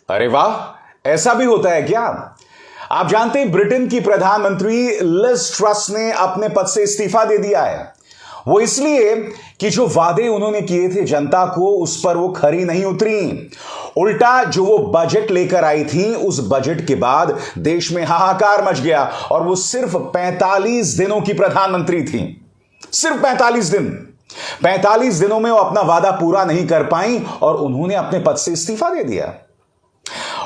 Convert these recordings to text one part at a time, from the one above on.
अरे वाह, ऐसा भी होता है क्या? आप जानते हैं ब्रिटेन की प्रधानमंत्री लिज ट्रस ने अपने पद से इस्तीफा दे दिया है। वो इसलिए कि जो वादे उन्होंने किए थे जनता को, उस पर वो खरी नहीं उतरी। उल्टा जो वो बजट लेकर आई थी, उस बजट के बाद देश में हाहाकार मच गया और वो सिर्फ 45 दिनों की प्रधानमंत्री थी। सिर्फ 45 दिन। 45 दिनों में वो अपना वादा पूरा नहीं कर पाई और उन्होंने अपने पद से इस्तीफा दे दिया।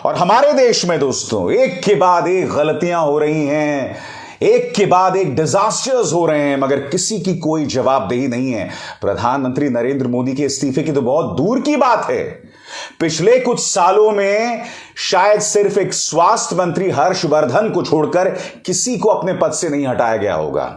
और हमारे देश में दोस्तों एक के बाद एक गलतियां हो रही हैं, एक के बाद एक डिजास्टर्स हो रहे हैं, मगर किसी की कोई जवाबदेही नहीं है। प्रधानमंत्री नरेंद्र मोदी के इस्तीफे की तो बहुत दूर की बात है। पिछले कुछ सालों में शायद सिर्फ एक स्वास्थ्य मंत्री हर्षवर्धन को छोड़कर किसी को अपने पद से नहीं हटाया गया होगा।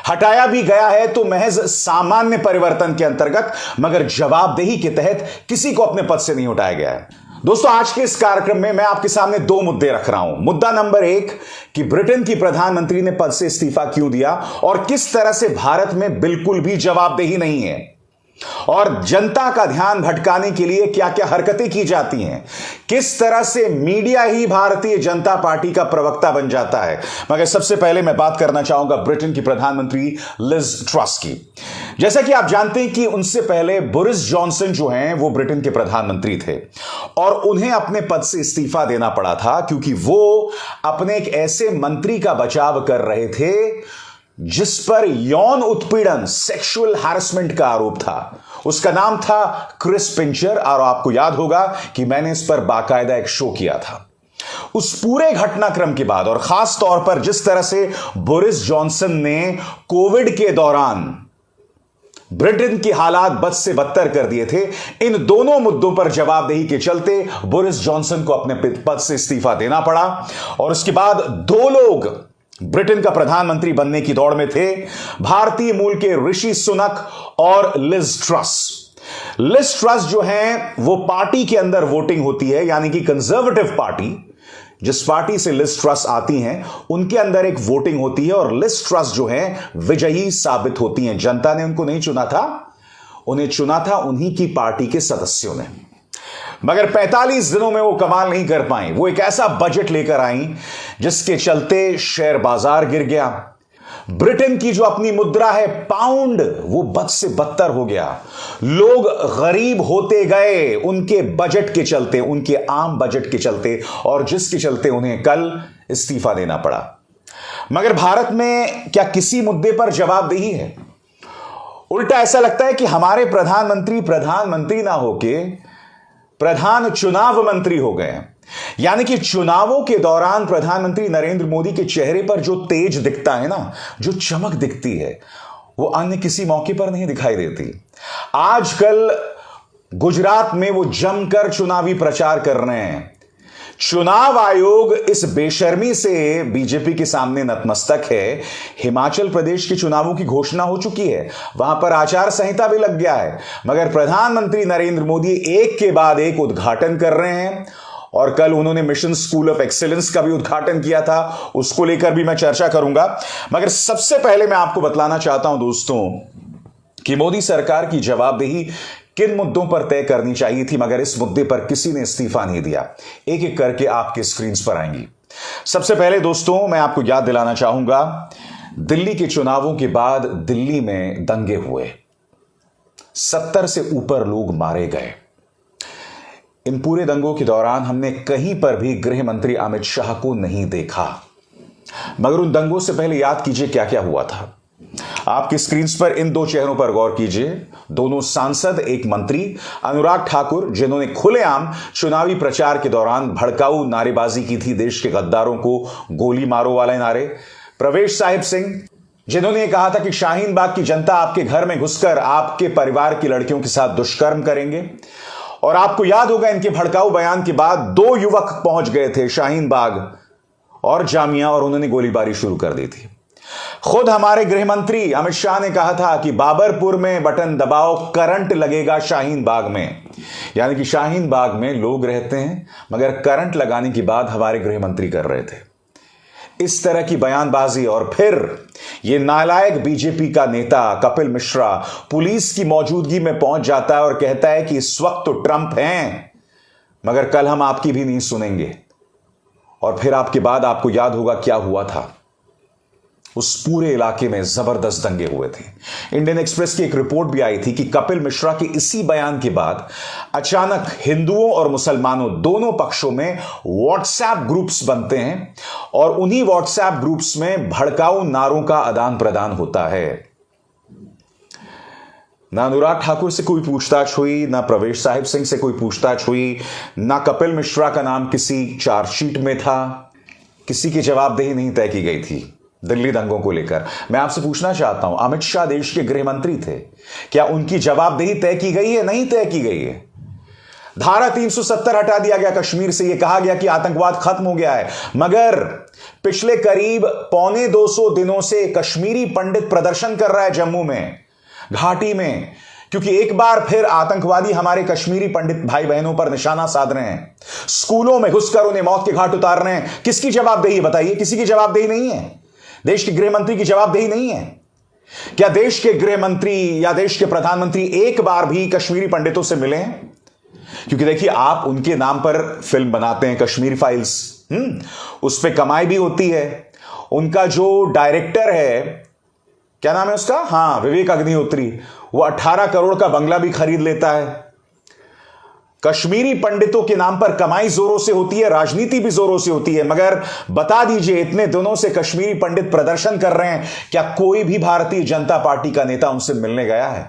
हटाया भी गया है तो महज सामान्य परिवर्तन के अंतर्गत, मगर जवाबदेही के तहत किसी को अपने पद से नहीं हटाया गया है। दोस्तों आज के इस कार्यक्रम में मैं आपके सामने दो मुद्दे रख रहा हूं। मुद्दा नंबर 1 कि ब्रिटेन की प्रधानमंत्री ने पद से इस्तीफा क्यों दिया और किस तरह से भारत में बिल्कुल भी जवाबदेही नहीं है, और जनता का ध्यान भटकाने के लिए क्या क्या हरकतें की जाती हैं, किस तरह से मीडिया ही भारतीय जनता पार्टी का प्रवक्ता बन जाता है। मगर सबसे पहले मैं बात करना चाहूंगा ब्रिटेन की प्रधानमंत्री लिज ट्रस की। जैसा कि आप जानते हैं कि उनसे पहले बोरिस जॉनसन जो हैं वो ब्रिटेन के प्रधानमंत्री थे और उन्हें अपने पद से इस्तीफा देना पड़ा था क्योंकि वो अपने एक ऐसे मंत्री का बचाव कर रहे थे जिस पर यौन उत्पीड़न, सेक्सुअल हैरेसमेंट का आरोप था। उसका नाम था क्रिस पिंचर और आपको याद होगा कि मैंने इस पर बाकायदा एक शो किया था। उस पूरे घटनाक्रम के बाद और खास तौर पर जिस तरह से बोरिस जॉनसन ने कोविड के दौरान ब्रिटेन की हालात बद से बदतर कर दिए थे, इन दोनों मुद्दों पर जवाबदेही के चलते बोरिस जॉनसन को अपने पद से इस्तीफा देना पड़ा। और उसके बाद दो लोग ब्रिटेन का प्रधानमंत्री बनने की दौड़ में थे, भारतीय मूल के ऋषि सुनक और लिज ट्रस। लिज ट्रस जो है वो पार्टी के अंदर वोटिंग होती है, यानी कि कंजर्वेटिव पार्टी, जिस पार्टी से लिज ट्रस आती हैं उनके अंदर एक वोटिंग होती है और लिज ट्रस जो है विजयी साबित होती हैं। जनता ने उनको नहीं चुना था, उन्हें चुना था उन्हीं की पार्टी के सदस्यों ने। मगर 45 दिनों में वो कमाल नहीं कर पाई। वो एक ऐसा बजट लेकर आई जिसके चलते शेयर बाजार गिर गया। ब्रिटेन की जो अपनी मुद्रा है पाउंड, वो बद से बदतर हो गया। लोग गरीब होते गए उनके बजट के चलते, उनके आम बजट के चलते, और जिसके चलते उन्हें कल इस्तीफा देना पड़ा। मगर भारत में क्या किसी मुद्दे पर जवाबदेही है? उल्टा ऐसा लगता है कि हमारे प्रधानमंत्री ना होके प्रधान चुनाव मंत्री हो गए। यानी कि चुनावों के दौरान प्रधानमंत्री नरेंद्र मोदी के चेहरे पर जो तेज दिखता है ना, जो चमक दिखती है, वो अन्य किसी मौके पर नहीं दिखाई देती। आजकल गुजरात में वो जमकर चुनावी प्रचार कर रहे हैं। चुनाव आयोग इस बेशर्मी से बीजेपी के सामने नतमस्तक है। हिमाचल प्रदेश के चुनावों की घोषणा हो चुकी है, वहां पर आचार संहिता भी लग गया है, मगर प्रधानमंत्री नरेंद्र मोदी एक के बाद एक उद्घाटन कर रहे हैं। और कल उन्होंने मिशन स्कूल ऑफ एक्सीलेंस का भी उद्घाटन किया था, उसको लेकर भी मैं चर्चा करूंगा। मगर सबसे पहले मैं आपको बतलाना चाहता हूं दोस्तों कि मोदी सरकार की जवाबदेही किन मुद्दों पर तय करनी चाहिए थी, मगर इस मुद्दे पर किसी ने इस्तीफा नहीं दिया। एक एक करके आपके स्क्रीन पर आएंगी। सबसे पहले दोस्तों मैं आपको याद दिलाना चाहूंगा, दिल्ली के चुनावों के बाद दिल्ली में दंगे हुए, 70 से ऊपर लोग मारे गए। इन पूरे दंगों के दौरान हमने कहीं पर भी गृह मंत्री अमित शाह को नहीं देखा। मगर उन दंगों से पहले याद कीजिए क्या क्या हुआ था। आपकी स्क्रीन पर इन दो चेहरों पर गौर कीजिए। दोनों सांसद, एक मंत्री, अनुराग ठाकुर, जिन्होंने खुलेआम चुनावी प्रचार के दौरान भड़काऊ नारेबाजी की थी, देश के गद्दारों को गोली मारो वाले नारे। प्रवेश साहिब सिंह, जिन्होंने कहा था कि शाहीन बाग की जनता आपके घर में घुसकर आपके परिवार की लड़कियों के साथ दुष्कर्म करेंगे। और आपको याद होगा इनके भड़काऊ बयान के बाद 2 युवक पहुंच गए थे शाहीन बाग और जामिया और उन्होंने गोलीबारी शुरू कर दी थी। खुद हमारे गृह मंत्री अमित शाह ने कहा था कि बाबरपुर में बटन दबाओ, करंट लगेगा शाहीन बाग में। यानी कि शाहीन बाग में लोग रहते हैं मगर करंट लगाने की बात हमारे गृह मंत्री कर रहे थे। इस तरह की बयानबाजी, और फिर यह नालायक बीजेपी का नेता कपिल मिश्रा पुलिस की मौजूदगी में पहुंच जाता है और कहता है कि इस वक्त तो ट्रंप हैं, मगर कल हम आपकी भी नहीं सुनेंगे और फिर आपके बाद आपको याद होगा क्या हुआ था। उस पूरे इलाके में जबरदस्त दंगे हुए थे। इंडियन एक्सप्रेस की एक रिपोर्ट भी आई थी कि कपिल मिश्रा के इसी बयान के बाद अचानक हिंदुओं और मुसलमानों दोनों पक्षों में व्हाट्सएप ग्रुप्स बनते हैं और उन्हीं व्हाट्सएप ग्रुप्स में भड़काऊ नारों का आदान प्रदान होता है। ना अनुराग ठाकुर से कोई पूछताछ हुई, ना प्रवेश साहिब सिंह से कोई पूछताछ हुई, ना कपिल मिश्रा का नाम किसी चार्जशीट में था। किसी की जवाबदेही नहीं तय की गई थी दिल्ली दंगों को लेकर। मैं आपसे पूछना चाहता हूं, अमित शाह देश के गृह मंत्री थे, क्या उनकी जवाबदेही तय की गई है? नहीं तय की गई है। धारा 370 हटा दिया गया कश्मीर से, यह कहा गया कि आतंकवाद खत्म हो गया है, मगर पिछले करीब 250 दिनों से कश्मीरी पंडित प्रदर्शन कर रहा है जम्मू में, घाटी में, क्योंकि एक बार फिर आतंकवादी हमारे कश्मीरी पंडित भाई बहनों पर निशाना साध रहे हैं, स्कूलों में घुसकर उन्हें मौत के घाट उतार रहे हैं। किसकी जवाबदेही बताइए? किसी की जवाबदेही नहीं है। देश के गृह मंत्री की जवाबदेही नहीं है। क्या देश के गृह मंत्री या देश के प्रधानमंत्री एक बार भी कश्मीरी पंडितों से मिले हैं? क्योंकि देखिए, आप उनके नाम पर फिल्म बनाते हैं कश्मीर फाइल्स, उस पर कमाई भी होती है। उनका जो डायरेक्टर है, क्या नाम है उसका, हां, विवेक अग्निहोत्री, वो 18 करोड़ का बंगला भी खरीद लेता है। कश्मीरी पंडितों के नाम पर कमाई जोरों से होती है, राजनीति भी जोरों से होती है, मगर बता दीजिए, इतने दिनों से कश्मीरी पंडित प्रदर्शन कर रहे हैं, क्या कोई भी भारतीय जनता पार्टी का नेता उनसे मिलने गया है?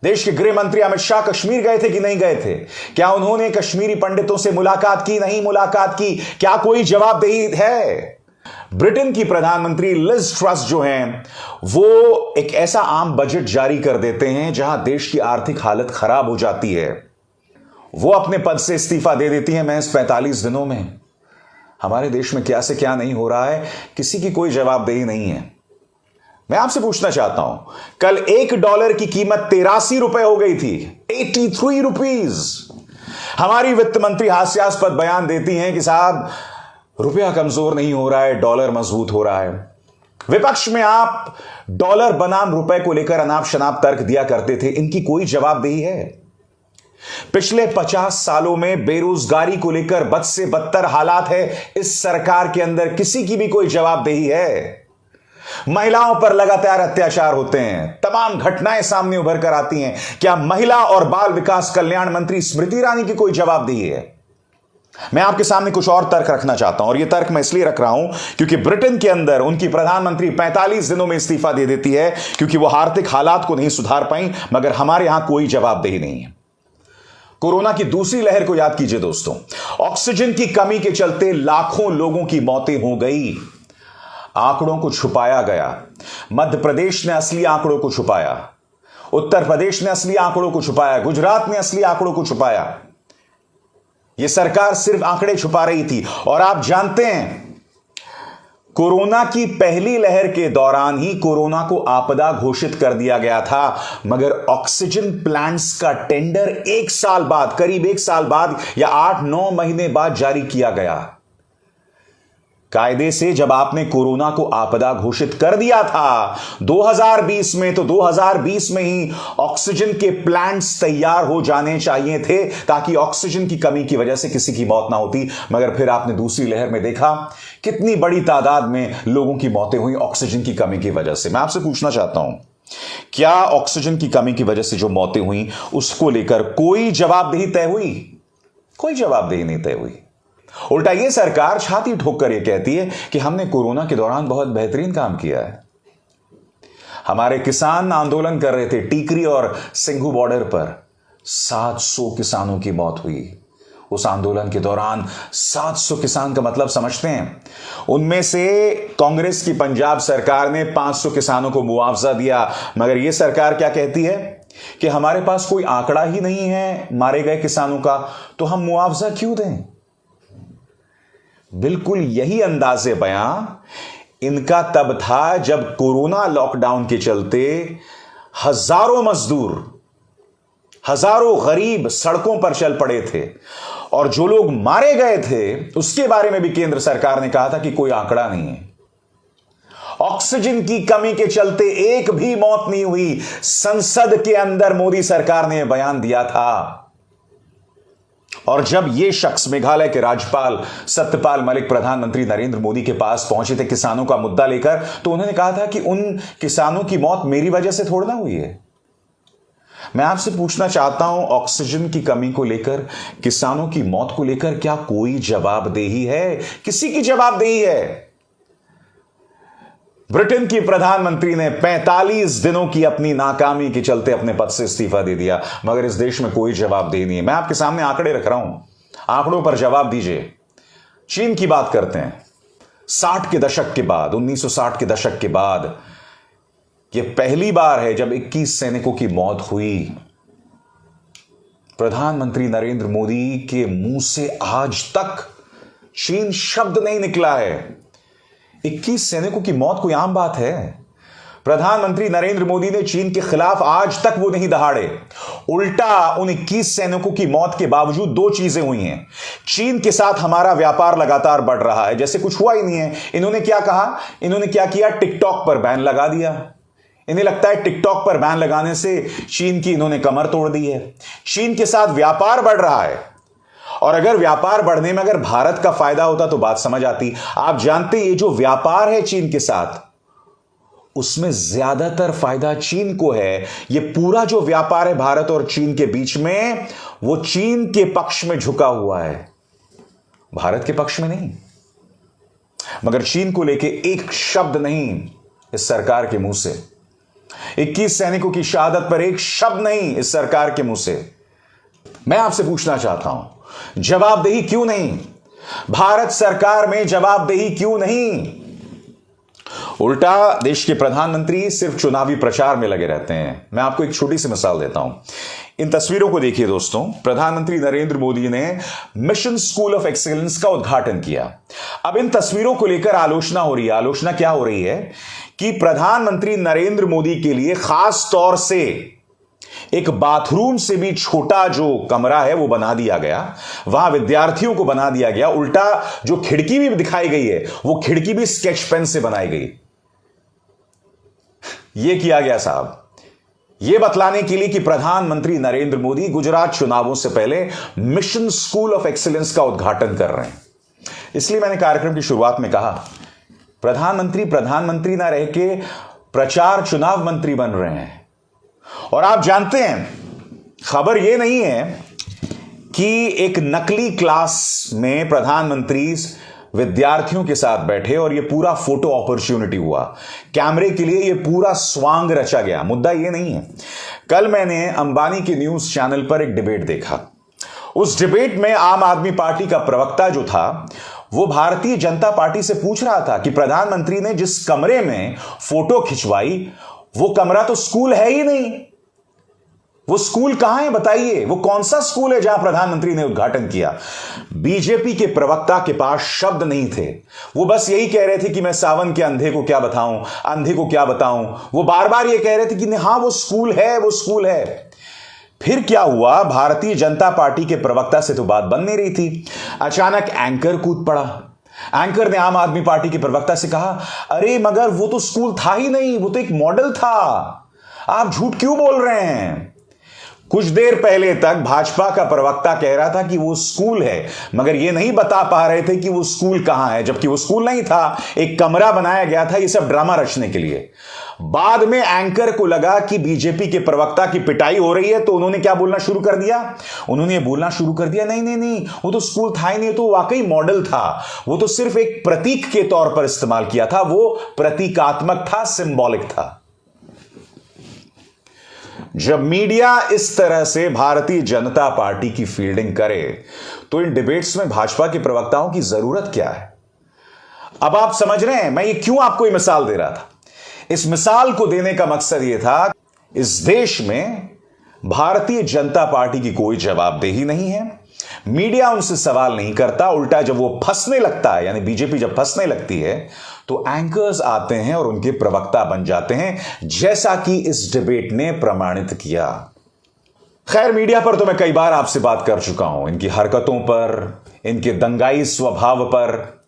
देश के गृह मंत्री अमित शाह कश्मीर गए थे कि नहीं गए थे? क्या उन्होंने कश्मीरी पंडितों से मुलाकात की? नहीं मुलाकात की? क्या कोई जवाबदेही है? ब्रिटेन की प्रधानमंत्री लिज ट्रस जो हैं, वो एक ऐसा आम बजट जारी कर देते हैं जहां देश की आर्थिक हालत खराब हो जाती है। वो अपने पद से इस्तीफा दे देती हैं महज 45 दिनों में। हमारे देश में क्या से क्या नहीं हो रहा है, किसी की कोई जवाबदेही नहीं है। मैं आपसे पूछना चाहता हूं, कल $1 की कीमत 83 रुपए हो गई थी, 83 रुपीज। हमारी वित्त मंत्री हास्यास्पद बयान देती हैं कि साहब, रुपया कमजोर नहीं हो रहा है, डॉलर मजबूत हो रहा है। विपक्ष में आप डॉलर बनाम रुपए को लेकर अनाप शनाप तर्क दिया करते थे, इनकी कोई जवाबदेही है? पिछले 50 सालों में बेरोजगारी को लेकर बद से बदतर हालात है इस सरकार के अंदर, किसी की भी कोई जवाबदेही है? महिलाओं पर लगातार अत्याचार होते हैं, तमाम घटनाएं सामने उभर कर आती हैं, क्या महिला और बाल विकास कल्याण मंत्री स्मृति ईरानी की कोई जवाबदेही है? मैं आपके सामने कुछ और तर्क रखना चाहता हूं, और यह तर्क मैं इसलिए रख रहा हूं क्योंकि ब्रिटेन के अंदर उनकी प्रधानमंत्री 45 दिनों में इस्तीफा दे देती है क्योंकि वो आर्थिक हालात को नहीं सुधार पाई, मगर हमारे यहां कोई जवाबदेही नहीं है। कोरोना की दूसरी लहर को याद कीजिए दोस्तों, ऑक्सीजन की कमी के चलते लाखों लोगों की मौतें हो गई। आंकड़ों को छुपाया गया। मध्य प्रदेश ने असली आंकड़ों को छुपाया, उत्तर प्रदेश ने असली आंकड़ों को छुपाया, गुजरात ने असली आंकड़ों को छुपाया। यह सरकार सिर्फ आंकड़े छुपा रही थी। और आप जानते हैं, कोरोना की पहली लहर के दौरान ही कोरोना को आपदा घोषित कर दिया गया था, मगर ऑक्सीजन प्लांट्स का टेंडर 1 साल बाद, करीब 1 साल बाद या 8-9 महीने बाद जारी किया गया। कायदे से जब आपने कोरोना को आपदा घोषित कर दिया था 2020 में, तो 2020 में ही ऑक्सीजन के प्लांट्स तैयार हो जाने चाहिए थे ताकि ऑक्सीजन की कमी की वजह से किसी की मौत ना होती। मगर फिर आपने दूसरी लहर में देखा कितनी बड़ी तादाद में लोगों की मौतें हुई ऑक्सीजन की कमी की वजह से। मैं आपसे पूछना चाहता हूं, क्या ऑक्सीजन की कमी की वजह से जो मौतें हुई उसको लेकर कोई जवाबदेही तय हुई? कोई जवाबदेही नहीं तय हुई। उल्टा ये सरकार छाती ठोक कर यह कहती है कि हमने कोरोना के दौरान बहुत बेहतरीन काम किया है। हमारे किसान आंदोलन कर रहे थे टीकरी और सिंघू बॉर्डर पर, 700 किसानों की मौत हुई उस आंदोलन के दौरान। 700 किसान का मतलब समझते हैं? उनमें से कांग्रेस की पंजाब सरकार ने 500 किसानों को मुआवजा दिया, मगर यह सरकार क्या कहती है कि हमारे पास कोई आंकड़ा ही नहीं है मारे गए किसानों का, तो हम मुआवजा क्यों दें? बिल्कुल यही अंदाजे बयां इनका तब था जब कोरोना लॉकडाउन के चलते हजारों मजदूर, हजारों गरीब सड़कों पर चल पड़े थे, और जो लोग मारे गए थे उसके बारे में भी केंद्र सरकार ने कहा था कि कोई आंकड़ा नहीं है। ऑक्सीजन की कमी के चलते एक भी मौत नहीं हुई। संसद के अंदर मोदी सरकार ने बयान दिया था। और जब यह शख्स मेघालय के राज्यपाल सत्यपाल मलिक प्रधानमंत्री नरेंद्र मोदी के पास पहुंचे थे किसानों का मुद्दा लेकर, तो उन्होंने कहा था कि उन किसानों की मौत मेरी वजह से थोड़ी ना हुई है। मैं आपसे पूछना चाहता हूं, ऑक्सीजन की कमी को लेकर, किसानों की मौत को लेकर क्या कोई जवाबदेही है? किसी की जवाबदेही है? ब्रिटेन की प्रधानमंत्री ने 45 दिनों की अपनी नाकामी के चलते अपने पद से इस्तीफा दे दिया, मगर इस देश में कोई जवाबदेही नहीं है। मैं आपके सामने आंकड़े रख रहा हूं, आंकड़ों पर जवाब दीजिए। चीन की बात करते हैं। 60 के दशक के बाद, 1960 के दशक के बाद यह पहली बार है जब 21 सैनिकों की मौत हुई। प्रधानमंत्री नरेंद्र मोदी के मुंह से आज तक चीन शब्द नहीं निकला है। 21 सैनिकों की मौत कोई आम बात है? प्रधानमंत्री नरेंद्र मोदी ने चीन के खिलाफ आज तक वो नहीं दहाड़े। उल्टा उन 21 सैनिकों की मौत के बावजूद दो चीजें हुई हैं। चीन के साथ हमारा व्यापार लगातार बढ़ रहा है, जैसे कुछ हुआ ही नहीं है। इन्होंने क्या कहा? इन्होंने क्या किया? टिकटॉक पर बैन लगा दिया। इन्हें लगता है टिकटॉक पर बैन लगाने से चीन की इन्होंने कमर तोड़ दी है। चीन के साथ व्यापार बढ़ रहा है, और अगर व्यापार बढ़ने में अगर भारत का फायदा होता तो बात समझ आती। आप जानते ये जो व्यापार है चीन के साथ, उसमें ज्यादातर फायदा चीन को है। ये पूरा जो व्यापार है भारत और चीन के बीच में, वो चीन के पक्ष में झुका हुआ है, भारत के पक्ष में नहीं। मगर चीन को लेके एक शब्द नहीं इस सरकार के मुंह से। 21 सैनिकों की शहादत पर एक शब्द नहीं इस सरकार के मुंह से। मैं आपसे पूछना चाहता हूं, जवाबदेही क्यों नहीं? भारत सरकार में जवाबदेही क्यों नहीं? उल्टा देश के प्रधानमंत्री सिर्फ चुनावी प्रचार में लगे रहते हैं। मैं आपको एक छोटी सी मिसाल देता हूं। इन तस्वीरों को देखिए दोस्तों। प्रधानमंत्री नरेंद्र मोदी ने मिशन स्कूल ऑफ एक्सीलेंस का उद्घाटन किया। अब इन तस्वीरों को लेकर आलोचना हो रही है। आलोचना क्या हो रही है कि प्रधानमंत्री नरेंद्र मोदी के लिए खास तौर से एक बाथरूम से भी छोटा जो कमरा है वो बना दिया गया, वहां विद्यार्थियों को बना दिया गया। उल्टा जो खिड़की भी दिखाई गई है, वो खिड़की भी स्केच पेन से बनाई गई। यह किया गया साहब, यह बतलाने के लिए कि प्रधानमंत्री नरेंद्र मोदी गुजरात चुनावों से पहले मिशन स्कूल ऑफ एक्सीलेंस का उद्घाटन कर रहे हैं। इसलिए मैंने कार्यक्रम की शुरुआत में कहा, प्रधानमंत्री ना रह के प्रचार चुनाव मंत्री बन रहे हैं। और आप जानते हैं, खबर यह नहीं है कि एक नकली क्लास में प्रधानमंत्री विद्यार्थियों के साथ बैठे और यह पूरा फोटो अपॉर्चुनिटी हुआ। कैमरे के लिए यह पूरा स्वांग रचा गया। मुद्दा यह नहीं है। कल मैंने अंबानी के न्यूज चैनल पर एक डिबेट देखा। उस डिबेट में आम आदमी पार्टी का प्रवक्ता जो था, वो भारतीय जनता पार्टी से पूछ रहा था कि प्रधानमंत्री ने जिस कमरे में फोटो खिंचवाई, वो कमरा तो स्कूल है ही नहीं। वो स्कूल कहां है बताइए? वो कौन सा स्कूल है जहां प्रधानमंत्री ने उद्घाटन किया? बीजेपी के प्रवक्ता के पास शब्द नहीं थे। वो बस यही कह रहे थे कि मैं सावन के अंधे को क्या बताऊं, अंधे को क्या बताऊं। वो बार बार ये कह रहे थे कि हां वो स्कूल है, वो स्कूल है। फिर क्या हुआ? भारतीय जनता पार्टी के प्रवक्ता से तो बात बन नहीं रही थी। अचानक एंकर कूद पड़ा। एंकर ने आम आदमी पार्टी के प्रवक्ता से कहा, अरे मगर वो तो स्कूल था ही नहीं, वो तो एक मॉडल था, आप झूठ क्यों बोल रहे हैं? कुछ देर पहले तक भाजपा का प्रवक्ता कह रहा था कि वो स्कूल है, मगर ये नहीं बता पा रहे थे कि वो स्कूल कहां है, जबकि वो स्कूल नहीं था, एक कमरा बनाया गया था ये सब ड्रामा रचने के लिए। बाद में एंकर को लगा कि बीजेपी के प्रवक्ता की पिटाई हो रही है, तो उन्होंने क्या बोलना शुरू कर दिया? उन्होंने बोलना शुरू कर दिया, नहीं नहीं नहीं, वो तो स्कूल था ही नहीं, तो वाकई मॉडल था, वो तो सिर्फ एक प्रतीक के तौर पर इस्तेमाल किया था, वो प्रतीकात्मक था, सिंबॉलिक था। जब मीडिया इस तरह से भारतीय जनता पार्टी की फील्डिंग करे, तो इन डिबेट्स में भाजपा के प्रवक्ताओं की जरूरत क्या है? अब आप समझ रहे हैं मैं ये क्यों आपको ये मिसाल दे रहा था। इस मिसाल को देने का मकसद यह था, इस देश में भारतीय जनता पार्टी की कोई जवाबदेही नहीं है। मीडिया उनसे सवाल नहीं करता। उल्टा जब वो फंसने लगता है, यानी बीजेपी जब फंसने लगती है, तो एंकर्स आते हैं और उनके प्रवक्ता बन जाते हैं, जैसा कि इस डिबेट ने प्रमाणित किया। खैर, मीडिया पर तो मैं कई बार आपसे बात कर चुका हूं, इनकी हरकतों पर, इनके दंगाई स्वभाव पर।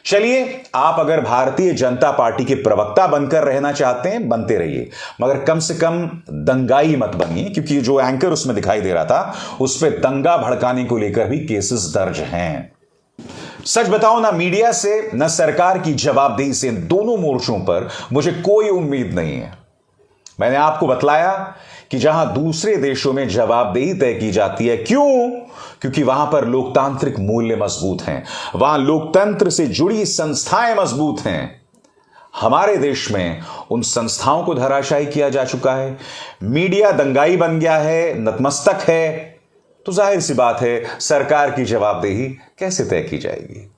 चलिए, आप अगर भारतीय जनता पार्टी के प्रवक्ता बनकर रहना चाहते हैं, बनते रहिए, मगर कम से कम दंगाई मत बनिए, क्योंकि जो एंकर उसमें दिखाई दे रहा था उस पर दंगा भड़काने को लेकर भी केसेस दर्ज हैं। सच बताओ ना, मीडिया से न सरकार की जवाबदेही से इन दोनों मोर्चों पर मुझे कोई उम्मीद नहीं है। मैंने आपको बतलाया कि जहां दूसरे देशों में जवाबदेही तय की जाती है, क्यों? क्योंकि वहां पर लोकतांत्रिक मूल्य मजबूत हैं, वहां लोकतंत्र से जुड़ी संस्थाएं मजबूत हैं। हमारे देश में उन संस्थाओं को धराशायी किया जा चुका है, मीडिया दंगाई बन गया है, नतमस्तक है, तो जाहिर सी बात है सरकार की जवाबदेही कैसे तय की जाएगी।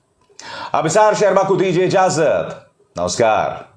अब इसार शर्मा को दीजिए इजाजत। नमस्कार।